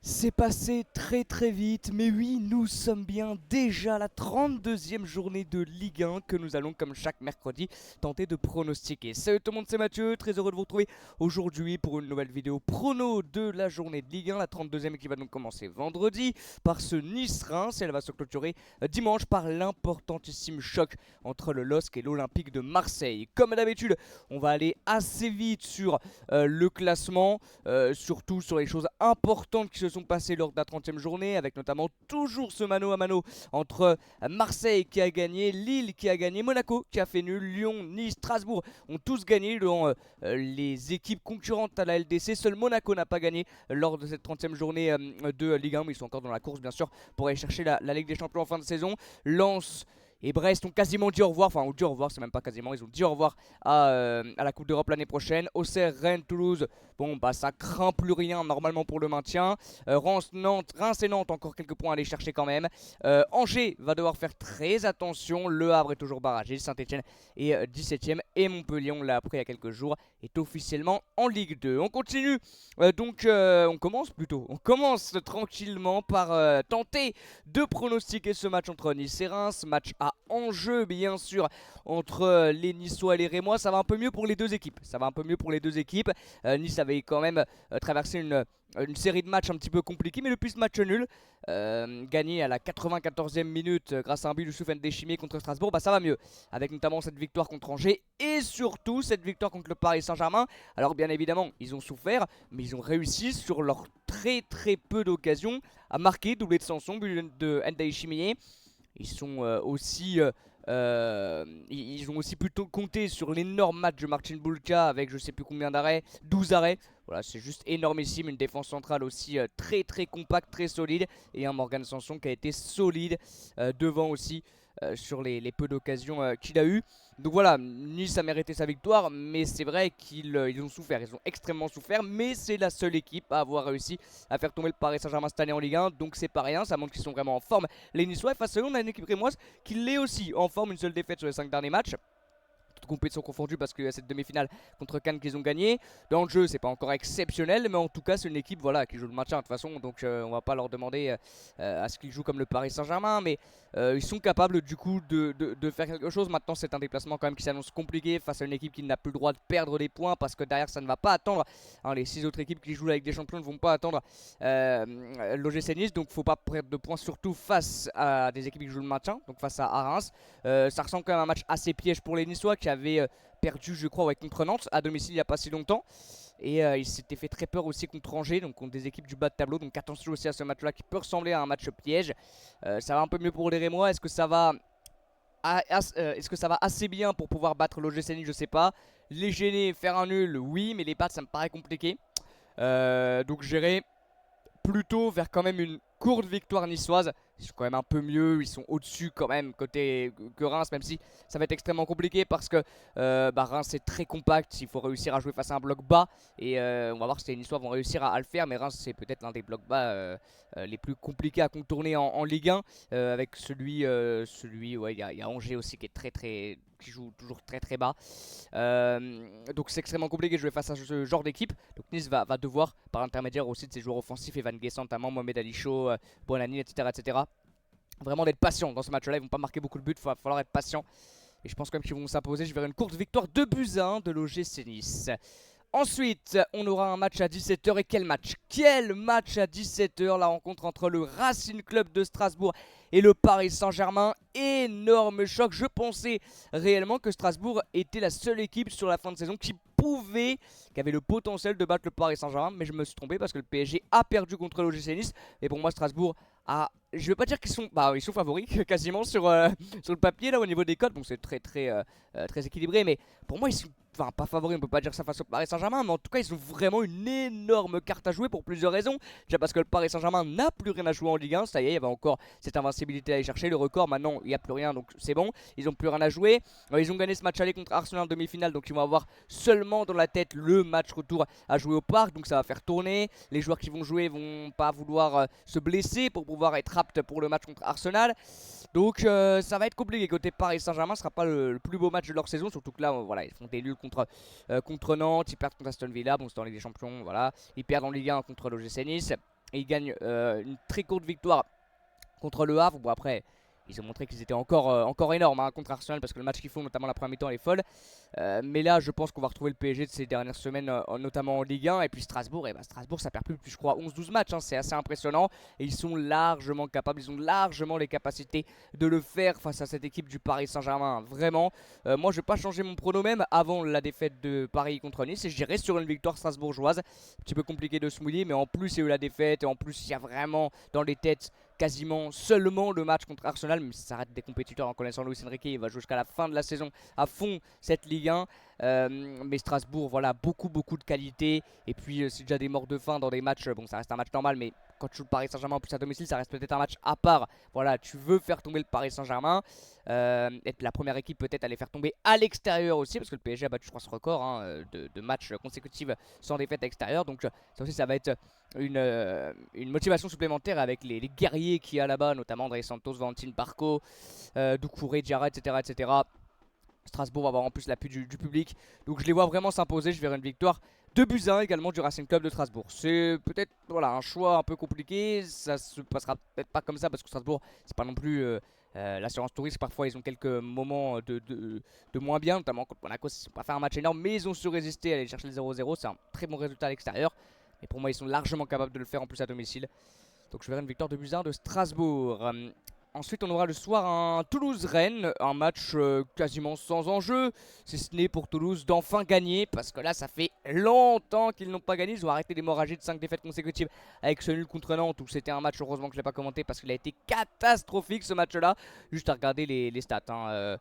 C'est passé très vite, mais oui, nous sommes bien déjà à la 32e journée de Ligue 1 que nous allons, comme chaque mercredi, tenter de pronostiquer. Salut tout le monde, c'est Mathieu, très heureux de vous retrouver aujourd'hui pour une nouvelle vidéo prono de la journée de Ligue 1, la 32e qui va donc commencer vendredi par ce Nice-Reims et elle va se clôturer dimanche par l'importantissime choc entre le LOSC et l'Olympique de Marseille. Comme d'habitude, on va aller assez vite sur le classement, surtout sur les choses importantes qui se sont passées lors de la 30e journée, avec notamment toujours ce mano à mano entre Marseille qui a gagné, Lille qui a gagné, Monaco qui a fait nul, Lyon, Nice, Strasbourg ont tous gagné dans les équipes concurrentes à la LDC. Seul Monaco n'a pas gagné lors de cette 30e journée de Ligue 1, mais ils sont encore dans la course bien sûr pour aller chercher la Ligue des Champions en fin de saison. Lens et Brest ont quasiment dit au revoir, enfin ont dit au revoir, c'est même pas quasiment, ils ont dit au revoir à la Coupe d'Europe l'année prochaine. Auxerre, Rennes, Toulouse, bon bah ça craint plus rien normalement pour le maintien. Reims et Nantes encore quelques points à aller chercher quand même. Angers va devoir faire très attention, Le Havre est toujours barragé, Saint-Etienne est 17ème et Montpellier, on l'a appris il y a quelques jours, est officiellement en Ligue 2. On continue, on commence tranquillement par tenter de pronostiquer ce match entre Nice et Reims, match à enjeu bien sûr entre les Niçois et les Rémois. Ça va un peu mieux pour les deux équipes. Nice avait quand même traversé une série de matchs un petit peu compliqués, mais depuis ce match nul, gagné à la 94e minute grâce à un but de Soufiane Déchimé contre Strasbourg, bah ça va mieux. Avec notamment cette victoire contre Angers et surtout cette victoire contre le Paris Saint-Germain. Alors bien évidemment, ils ont souffert, mais ils ont réussi sur leur très peu d'occasions à marquer, doublé de Sanson, but de Ndiaye Chimier. Ils sont ils ont aussi plutôt compté sur l'énorme match de Marcin Bulka avec je sais plus combien d'arrêts, 12 arrêts. Voilà, c'est juste énormissime, une défense centrale aussi très compacte, très solide et un Morgan Sanson qui a été solide devant aussi sur les peu d'occasions qu'il a eu. Donc voilà, Nice a mérité sa victoire, mais c'est vrai qu'ils ils ont souffert, ils ont extrêmement souffert, mais c'est la seule équipe à avoir réussi à faire tomber le Paris Saint-Germain cette année en Ligue 1, donc c'est pas rien, ça montre qu'ils sont vraiment en forme. Les Niçois, face à eux, on a une équipe rémoise qui l'est aussi en forme, une seule défaite sur les 5 derniers matchs. Toutes compétitions confondues parce qu'il y a cette demi-finale contre Cannes qu'ils ont gagné. Dans le jeu, c'est pas encore exceptionnel, mais en tout cas, c'est une équipe voilà, qui joue le maintien de toute façon. Donc, on va pas leur demander à ce qu'ils jouent comme le Paris Saint-Germain, mais ils sont capables du coup de faire quelque chose. Maintenant, c'est un déplacement quand même qui s'annonce compliqué face à une équipe qui n'a plus le droit de perdre des points parce que derrière, ça ne va pas attendre. Hein, les 6 autres équipes qui jouent avec des champions ne vont pas attendre l'OGC Nice, donc faut pas perdre de points, surtout face à des équipes qui jouent le maintien, donc face à Reims. Ça ressemble quand même à un match assez piège pour les Niçois qui avaient perdu, je crois, contre Nantes à domicile il n'y a pas si longtemps. Et il s'était fait très peur aussi contre Angers, donc contre des équipes du bas de tableau. Donc attention aussi à ce match-là qui peut ressembler à un match piège. Ça va un peu mieux pour les Rémois. Est-ce que ça va assez bien pour pouvoir battre l'OGC Nice? Je sais pas. Les gêner, faire un nul, oui, mais les battre, ça me paraît compliqué. Donc j'irai plutôt vers quand même une courte victoire niçoise. Ils sont quand même un peu mieux, ils sont au-dessus quand même côté que Reims, même si ça va être extrêmement compliqué parce que Reims est très compact, il faut réussir à jouer face à un bloc bas et on va voir si les Niçois vont réussir à le faire, mais Reims c'est peut-être l'un des blocs bas les plus compliqués à contourner en Ligue 1 avec ouais, il y a Angers aussi qui est qui joue toujours très bas. Donc c'est extrêmement compliqué de jouer face à ce genre d'équipe. Donc Nice va devoir, par l'intermédiaire aussi de ses joueurs offensifs, Evan Guessant notamment, Mohamed Ali Chaud, Bonani, etc. Vraiment d'être patient dans ce match-là. Ils vont pas marquer beaucoup de buts, il va falloir être patient. Et je pense quand même qu'ils vont s'imposer. Je verrai une courte victoire 2-1 de l'OGC Nice. Ensuite, on aura un match à 17h. Et quel match? Quel match à 17h? La rencontre entre le Racing Club de Strasbourg et le Paris Saint-Germain. Énorme choc. Je pensais réellement que Strasbourg était la seule équipe sur la fin de saison qui avait le potentiel de battre le Paris Saint-Germain. Mais je me suis trompé parce que le PSG a perdu contre l'OGC Nice. Et pour moi, Strasbourg a... Je veux pas dire qu'ils sont... Bah, ils sont favoris quasiment sur le papier là au niveau des codes. Bon, c'est très équilibré. Mais pour moi, ils sont... Enfin, pas favoris, on peut pas dire ça face au Paris Saint-Germain, mais en tout cas, ils ont vraiment une énorme carte à jouer pour plusieurs raisons. Déjà parce que le Paris Saint-Germain n'a plus rien à jouer en Ligue 1, ça y est, il y avait encore cette invincibilité à aller chercher, le record, maintenant il n'y a plus rien, donc c'est bon, ils ont plus rien à jouer. Ils ont gagné ce match aller contre Arsenal en demi-finale, donc ils vont avoir seulement dans la tête le match retour à jouer au parc, donc ça va faire tourner. Les joueurs qui vont jouer vont pas vouloir se blesser pour pouvoir être aptes pour le match contre Arsenal. Donc ça va être compliqué. Côté Paris Saint-Germain, ce sera pas le plus beau match de leur saison. Surtout que là, voilà, ils font des nuls contre Nantes. Ils perdent contre Aston Villa. Bon, c'est dans la Ligue des Champions. Voilà. Ils perdent en Ligue 1 contre l'OGC Nice. et ils gagnent une très courte victoire contre le Havre. Bon après ils ont montré qu'ils étaient encore énormes hein, contre Arsenal, parce que le match qu'ils font, notamment la première mi-temps, elle est folle. Mais là, je pense qu'on va retrouver le PSG de ces dernières semaines, notamment en Ligue 1. Et puis Strasbourg, Strasbourg, ça perd plus depuis, je crois, 11-12 matchs. Hein, c'est assez impressionnant. Et ils sont largement capables, ils ont largement les capacités de le faire face à cette équipe du Paris Saint-Germain. Vraiment. Moi, je vais pas changer mon prono même avant la défaite de Paris contre Nice. Et j'irai sur une victoire strasbourgeoise. Un petit peu compliqué de se mouiller, mais en plus, il y a eu la défaite. Et en plus, il y a vraiment dans les têtes quasiment seulement le match contre Arsenal, mais ça reste des compétiteurs en connaissant Luis Enrique, il va jouer jusqu'à la fin de la saison à fond cette Ligue 1. Mais Strasbourg, voilà, beaucoup de qualité. Et puis c'est déjà des morts de faim dans des matchs, bon ça reste un match normal, mais quand tu joues le Paris Saint-Germain en plus à domicile, ça reste peut-être un match à part. Voilà, tu veux faire tomber le Paris Saint-Germain, être la première équipe peut-être à les faire tomber à l'extérieur aussi, parce que le PSG a battu je crois ce record hein, de matchs consécutifs sans défaite à l'extérieur. Donc ça aussi ça va être une motivation supplémentaire avec les guerriers qu'il y a là-bas, notamment André Santos, Valentin Barco, Doucouré, Diarra, etc. Strasbourg va avoir en plus l'appui du public. Donc je les vois vraiment s'imposer. Je verrai une victoire 2-1 également du Racing Club de Strasbourg. C'est peut-être voilà, un choix un peu compliqué. Ça se passera peut-être pas comme ça, parce que Strasbourg, c'est pas non plus l'assurance touriste. Parfois ils ont quelques moments de moins bien, notamment contre Monaco. Ils n'ont pas fait un match énorme, mais ils ont su résister à aller chercher le 0-0. C'est un très bon résultat à l'extérieur. Et pour moi, ils sont largement capables de le faire en plus à domicile. Donc je verrai une victoire 2-1 de Strasbourg. Ensuite, on aura le soir un Toulouse-Rennes, un match quasiment sans enjeu, si ce n'est pour Toulouse d'enfin gagner, parce que là, ça fait longtemps qu'ils n'ont pas gagné. Ils ont arrêté l'hémorragie de 5 défaites consécutives avec ce nul contre Nantes, où c'était un match, heureusement que je ne l'ai pas commenté, parce qu'il a été catastrophique ce match-là. Juste à regarder les stats. Hein.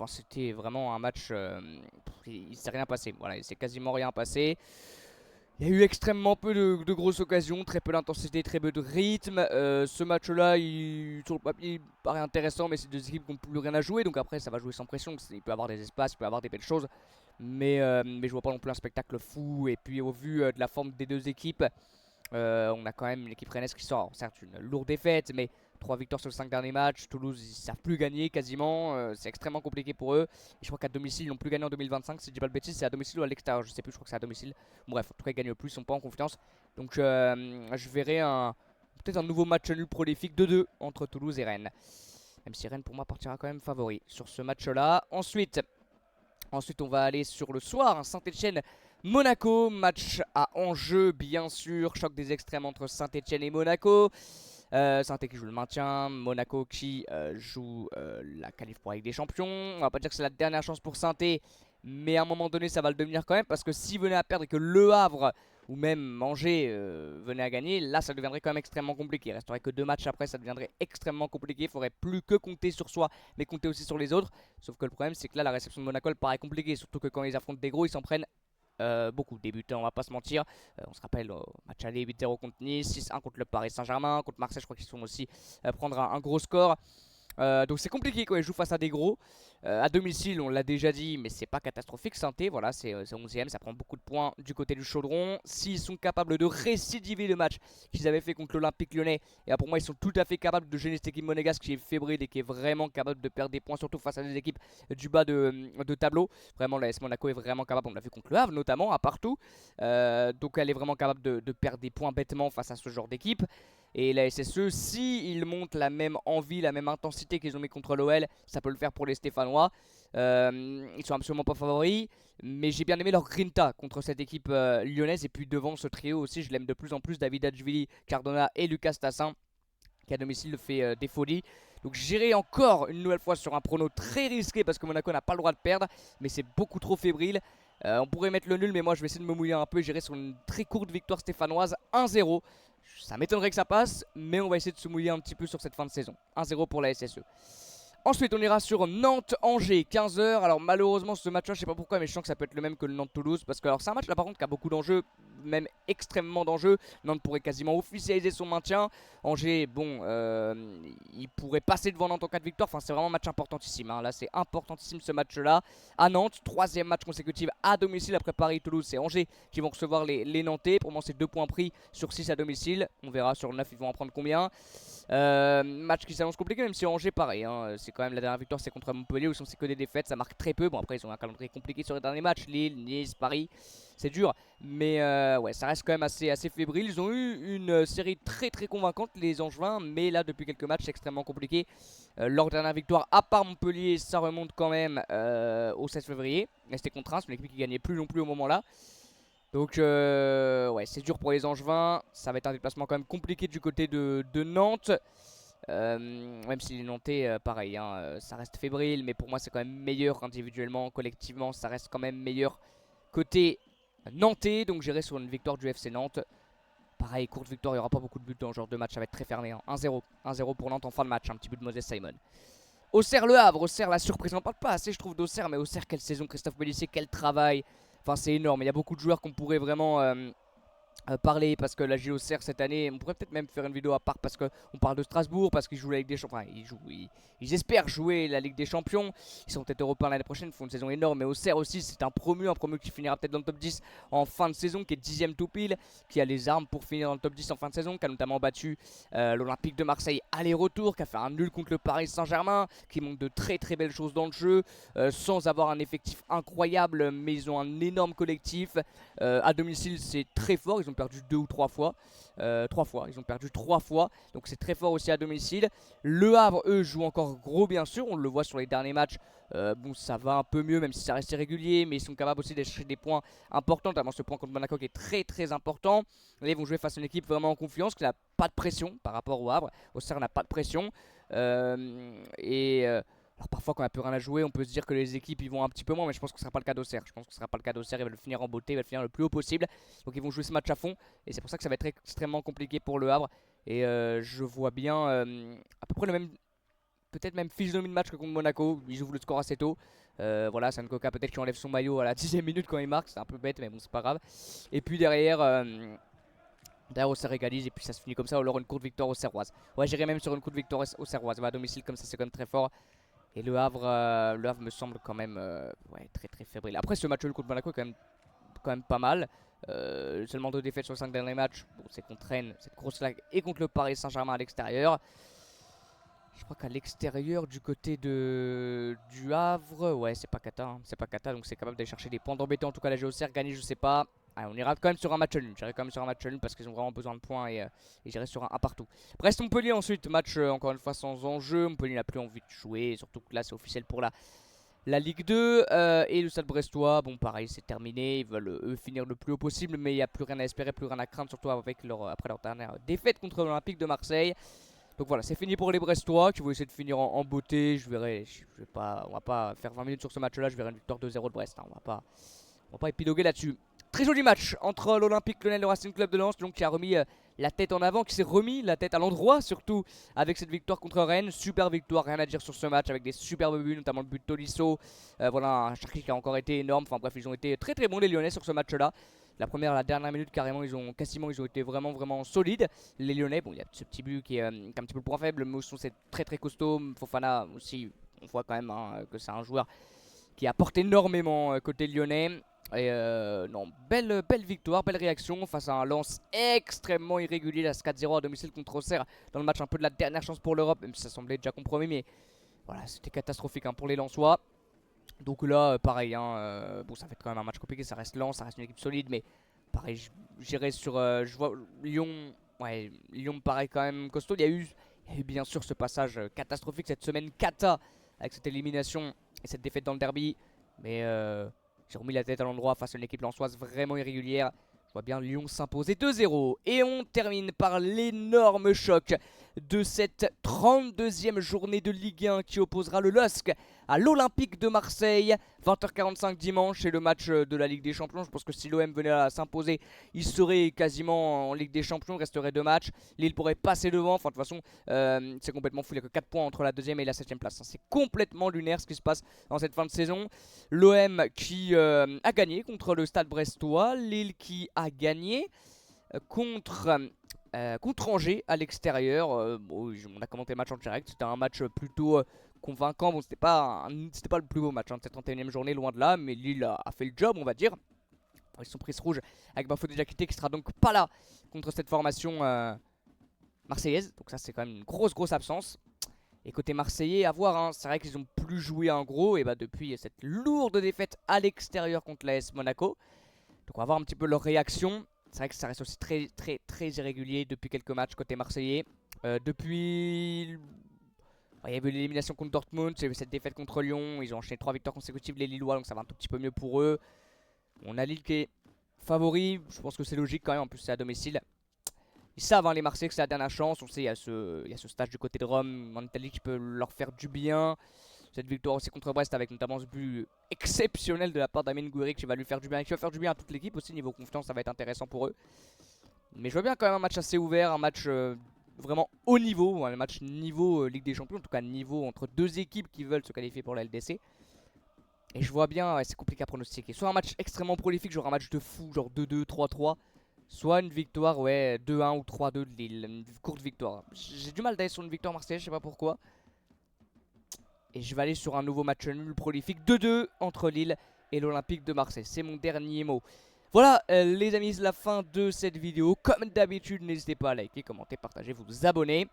C'était vraiment un match, il ne s'est rien passé. Voilà, il ne s'est quasiment rien passé. Il y a eu extrêmement peu de grosses occasions, très peu d'intensité, très peu de rythme. Ce match-là, sur le papier, il paraît intéressant, mais c'est deux équipes qui n'ont plus rien à jouer. Donc après, ça va jouer sans pression. Il peut y avoir des espaces, il peut y avoir des belles choses. Mais je vois pas non plus un spectacle fou. Et puis au vu de la forme des deux équipes, on a quand même l'équipe rennaise qui sort, certes une lourde défaite, mais 3 victoires sur les 5 derniers matchs. Toulouse, ils savent plus gagner quasiment. C'est extrêmement compliqué pour eux. Et je crois qu'à domicile, ils n'ont plus gagné en 2025. Si je dis pas le bêtise, c'est à domicile ou à l'extérieur. Je sais plus, je crois que c'est à domicile. Bref, en tout cas, ils gagnent plus, ils sont pas en confiance. Donc je verrai peut-être un nouveau match nul prolifique 2-2 entre Toulouse et Rennes. Même si Rennes, pour moi, partira quand même favori sur ce match-là. Ensuite, on va aller sur le soir, Saint-Etienne Monaco, match à enjeu bien sûr, choc des extrêmes entre Saint-Etienne et Monaco. Saint-Etienne qui joue le maintien, Monaco qui joue la qualif pour la Ligue des Champions. On va pas dire que c'est la dernière chance pour Saint-Etienne, mais à un moment donné ça va le devenir quand même, parce que s'ils venaient à perdre et que Le Havre ou même Angers venait à gagner, là ça deviendrait quand même extrêmement compliqué. Il resterait que 2 matchs après, ça deviendrait extrêmement compliqué. Il faudrait plus que compter sur soi, mais compter aussi sur les autres. Sauf que le problème c'est que là la réception de Monaco elle paraît compliquée, surtout que quand ils affrontent des gros ils s'en prennent beaucoup. Débutants, on va pas se mentir. On se rappelle au match aller 8-0 contre Nice, 6-1 contre le Paris Saint-Germain, contre Marseille je crois qu'ils sont aussi prendre un gros score. Donc c'est compliqué quand ils jouent face à des gros. À domicile, on l'a déjà dit, mais c'est pas catastrophique. Saint-Étienne, voilà, c'est 11ème, ça prend beaucoup de points du côté du Chaudron. S'ils sont capables de récidiver le match qu'ils avaient fait contre l'Olympique Lyonnais, et pour moi, ils sont tout à fait capables de gêner cette équipe monégasque qui est fébrile et qui est vraiment capable de perdre des points, surtout face à des équipes du bas de tableau. Vraiment, la AS Monaco est vraiment capable, on l'a vu contre le Havre notamment, à partout. Donc elle est vraiment capable de perdre des points bêtement face à ce genre d'équipe. Et la SSE, si ils montent la même envie, la même intensité qu'ils ont mis contre l'OL, ça peut le faire pour les Stéphanois. Ils sont absolument pas favoris, mais j'ai bien aimé leur grinta contre cette équipe lyonnaise. Et puis devant ce trio aussi, je l'aime de plus en plus, David Adjvili, Cardona et Lucas Tassin, qui à domicile fait des folies. Donc j'irai encore une nouvelle fois sur un prono très risqué, parce que Monaco n'a pas le droit de perdre, mais c'est beaucoup trop fébrile. On pourrait mettre le nul, mais moi je vais essayer de me mouiller un peu. J'irai sur une très courte victoire stéphanoise, 1-0. Ça m'étonnerait que ça passe, mais on va essayer de se mouiller un petit peu sur cette fin de saison. 1-0 pour la SSE. Ensuite, on ira sur Nantes-Angers, 15h. Alors, malheureusement, ce match-là, je sais pas pourquoi, mais je sens que ça peut être le même que le Nantes-Toulouse. Parce que, alors, c'est un match là, par contre, qui a beaucoup d'enjeux, même extrêmement d'enjeux. Nantes pourrait quasiment officialiser son maintien. Angers, bon, il pourrait passer devant Nantes en cas de victoire. Enfin, c'est vraiment un match importantissime. Hein. Là, c'est importantissime ce match-là. À Nantes, 3e match consécutif à domicile après Paris-Toulouse. C'est Angers qui vont recevoir les Nantais. Pour moi, c'est 2 points pris sur 6 à domicile. On verra sur 9, ils vont en prendre combien. Match qui s'annonce compliqué, même si Angers pareil hein, c'est quand même la dernière victoire, c'est contre Montpellier, où c'est que des défaites, ça marque très peu. Bon après ils ont un calendrier compliqué sur les derniers matchs, Lille, Nice, Paris. c'est dur. Mais ouais, ça reste quand même assez fébrile. Ils ont eu une série très très convaincante, les Angevins, mais là depuis quelques matchs c'est extrêmement compliqué. Leur dernière victoire, à part Montpellier, ça remonte quand même au 16 février. Mais c'était contre Reims, une équipe qui gagnait plus non plus au moment là. Donc ouais, c'est dur pour les Angevins. Ça va être un déplacement quand même compliqué du côté de Nantes. Même si les Nantais, pareil, hein, ça reste fébrile, mais pour moi c'est quand même meilleur individuellement, collectivement, ça reste quand même meilleur côté nantais. Donc j'irai sur une victoire du FC Nantes. Pareil, courte victoire, il n'y aura pas beaucoup de buts dans ce genre de match, ça va être très fermé. Hein. 1-0, 1-0 pour Nantes en fin de match, un petit but de Moses Simon. Auxerre Le Havre, Auxerre la surprise, on n'en parle pas assez je trouve d'Auxerre, mais Auxerre quelle saison, Christophe Pellissier, quel travail. Enfin c'est énorme, il y a beaucoup de joueurs qu'on pourrait vraiment parler parce que la JOCR cette année, on pourrait peut-être même faire une vidéo à part parce qu'on parle de Strasbourg, parce qu'ils jouent la Ligue des Champions, enfin ils espèrent jouer la Ligue des Champions, ils sont peut-être européens l'année prochaine, ils font une saison énorme, mais Auxerre aussi c'est un promu qui finira peut-être dans le top 10 en fin de saison, qui est 10ème tout pile, qui a les armes pour finir dans le top 10 en fin de saison, qui a notamment battu l'Olympique de Marseille aller-retour, qui a fait un nul contre le Paris Saint-Germain, qui montre de très très belles choses dans le jeu, sans avoir un effectif incroyable, mais ils ont un énorme collectif. À domicile c'est très fort, ils ont perdu 2 ou 3 fois. 3 fois, ils ont perdu 3 fois, donc c'est très fort aussi à domicile. Le Havre, eux, jouent encore gros bien sûr, on le voit sur les derniers matchs. Bon, ça va un peu mieux, même si ça reste irrégulier, mais ils sont capables aussi d'acheter des points importants, notamment ce point contre Monaco qui est très très important. Là, ils vont jouer face à une équipe vraiment en confiance, qui n'a pas de pression par rapport au Havre. Auxerre n'a pas de pression. Alors parfois quand il n'y a plus rien à jouer, on peut se dire que les équipes ils vont un petit peu moins, mais je pense que ce ne sera pas le cas d'Auxerre. Je pense que ce ne sera pas le cas d'Auxerre, ils veulent finir en beauté, ils veulent finir le plus haut possible. Donc ils vont jouer ce match à fond, et c'est pour ça que ça va être extrêmement compliqué pour le Havre. Et je vois bien à peu près le même, peut-être même physionomie de match que contre Monaco. Ils ouvrent le score assez tôt. Voilà, c'est un Coca peut-être qui enlève son maillot à la 10ème minute quand il marque, c'est un peu bête, mais bon, c'est pas grave. Et puis derrière. D'ailleurs, Auxerre égalise et puis ça se finit comme ça. Ou alors une courte victoire auxerroise. Ouais, j'irai même sur une courte victoire auxerroise. À domicile, comme ça, c'est quand même très fort. Et le Havre me semble quand même ouais, très très fébrile. Après, ce match contre Monaco est quand même pas mal. Seulement 2 défaites sur 5 derniers matchs. Bon, c'est contre Rennes, cette grosse lag, et contre le Paris Saint-Germain à l'extérieur. Je crois qu'à l'extérieur, du côté du Havre, ouais, c'est pas Kata. Hein, c'est pas Kata, donc c'est capable d'aller chercher des points d'embêter. En tout cas, la GOCR gagner, je sais pas. Allez, on ira quand même sur un match nul. J'irai quand même sur un match nul parce qu'ils ont vraiment besoin de points et j'irai sur un partout. Brest Montpellier ensuite, match encore une fois sans enjeu. Montpellier n'a plus envie de jouer, surtout que là c'est officiel pour la Ligue 2. Et le Stade Brestois, bon pareil, c'est terminé. Ils veulent eux finir le plus haut possible, mais il n'y a plus rien à espérer, plus rien à craindre, surtout après leur dernière défaite contre l'Olympique de Marseille. Donc voilà, c'est fini pour les Brestois qui vont essayer de finir en beauté. On va pas faire 20 minutes sur ce match-là. Je verrai une victoire 2-0 de Brest. Hein. On va pas épiloguer là-dessus. Très joli match entre l'Olympique Lyonnais et le Racing Club de Lens, donc qui a remis la tête en avant, qui s'est remis la tête à l'endroit surtout avec cette victoire contre Rennes. Super victoire, rien à dire sur ce match avec des superbes buts, notamment le but de Tolisso. Voilà, un Cherki qui a encore été énorme. Enfin bref, ils ont été très très bons les Lyonnais sur ce match-là. La dernière minute carrément, ils ont été vraiment solides. Les Lyonnais, bon, il y a ce petit but qui est un petit peu le point faible. Mosson c'est très très costaud. Fofana aussi, on voit quand même hein, que c'est un joueur qui apporte énormément côté lyonnais. Et non, belle victoire, belle réaction face à un Lens extrêmement irrégulier, la 4-0 à domicile contre Auxerre dans le match un peu de la dernière chance pour l'Europe, même si ça semblait déjà compromis, mais voilà, c'était catastrophique hein, pour les Lensois. Donc là, pareil, hein, bon, ça va être quand même un match compliqué, ça reste Lens, ça reste une équipe solide, mais pareil, j'irai sur, je vois Lyon, ouais, Lyon me paraît quand même costaud. Il y a eu bien sûr ce passage catastrophique cette semaine cata avec cette élimination et cette défaite dans le derby, mais j'ai remis la tête à l'endroit face à une équipe lensoise vraiment irrégulière. Je vois bien Lyon s'imposer 2-0. Et on termine par l'énorme choc de cette 32e journée de Ligue 1 qui opposera le LOSC à l'Olympique de Marseille. 20h45 dimanche, c'est le match de la Ligue des Champions. Je pense que si l'OM venait à s'imposer, il serait quasiment en Ligue des Champions. Il resterait 2 matchs. Lille pourrait passer devant. Enfin, de toute façon, c'est complètement fou. Il n'y a que 4 points entre la 2e et la 7e place. C'est complètement lunaire ce qui se passe dans cette fin de saison. L'OM qui a gagné contre le Stade Brestois. Lille qui a gagné contre Angers à l'extérieur. Bon, on a commenté le match en direct. C'était un match plutôt convaincant. Bon, c'était pas le plus beau match hein, de cette 31e journée, loin de là. Mais Lille a fait le job, on va dire. Ils sont pris rouge avec Bafodé Diakité qui sera donc pas là contre cette formation marseillaise. Donc ça, c'est quand même une grosse absence. Et côté marseillais, à voir, hein, c'est vrai qu'ils ont plus joué en gros. Et bah depuis cette lourde défaite à l'extérieur contre l'AS Monaco. Donc on va voir un petit peu leur réaction. C'est vrai que ça reste aussi très irrégulier depuis quelques matchs côté marseillais. Depuis... Il y avait l'élimination contre Dortmund, il y a eu cette défaite contre Lyon. Ils ont enchaîné 3 victoires consécutives les Lillois, donc ça va un tout petit peu mieux pour eux. On a Lille qui est favori, je pense que c'est logique quand même, en plus c'est à domicile. Ils savent les Marseillais que c'est la dernière chance. On sait il y a ce stage du côté de Rome en Italie qui peut leur faire du bien. Cette victoire aussi contre Brest avec notamment ce but exceptionnel de la part d'Amine Gouiri qui va lui faire du bien, qui va faire du bien à toute l'équipe aussi. Niveau confiance, ça va être intéressant pour eux. Mais je vois bien quand même un match assez ouvert, un match vraiment haut niveau, un match niveau Ligue des Champions, en tout cas niveau entre deux équipes qui veulent se qualifier pour la LDC. Et je vois bien, c'est compliqué à pronostiquer. Soit un match extrêmement prolifique, genre un match de fou, genre 2-2, 3-3. Soit une victoire, ouais, 2-1 ou 3-2 de Lille, une courte victoire. J'ai du mal d'aller sur une victoire marseillaise, je sais pas pourquoi. Et je vais aller sur un nouveau match nul prolifique, 2-2 entre Lille et l'Olympique de Marseille. C'est mon dernier mot. Voilà les amis, c'est la fin de cette vidéo. Comme d'habitude, n'hésitez pas à liker, commenter, partager, vous abonner.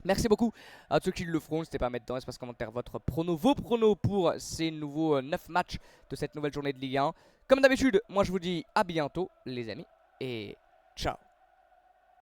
Merci beaucoup à ceux qui le feront. N'hésitez pas à mettre dans l'espace commentaire votre prono, vos pronos pour ces nouveaux 9 matchs de cette nouvelle journée de Ligue 1. Comme d'habitude, moi je vous dis à bientôt les amis et ciao.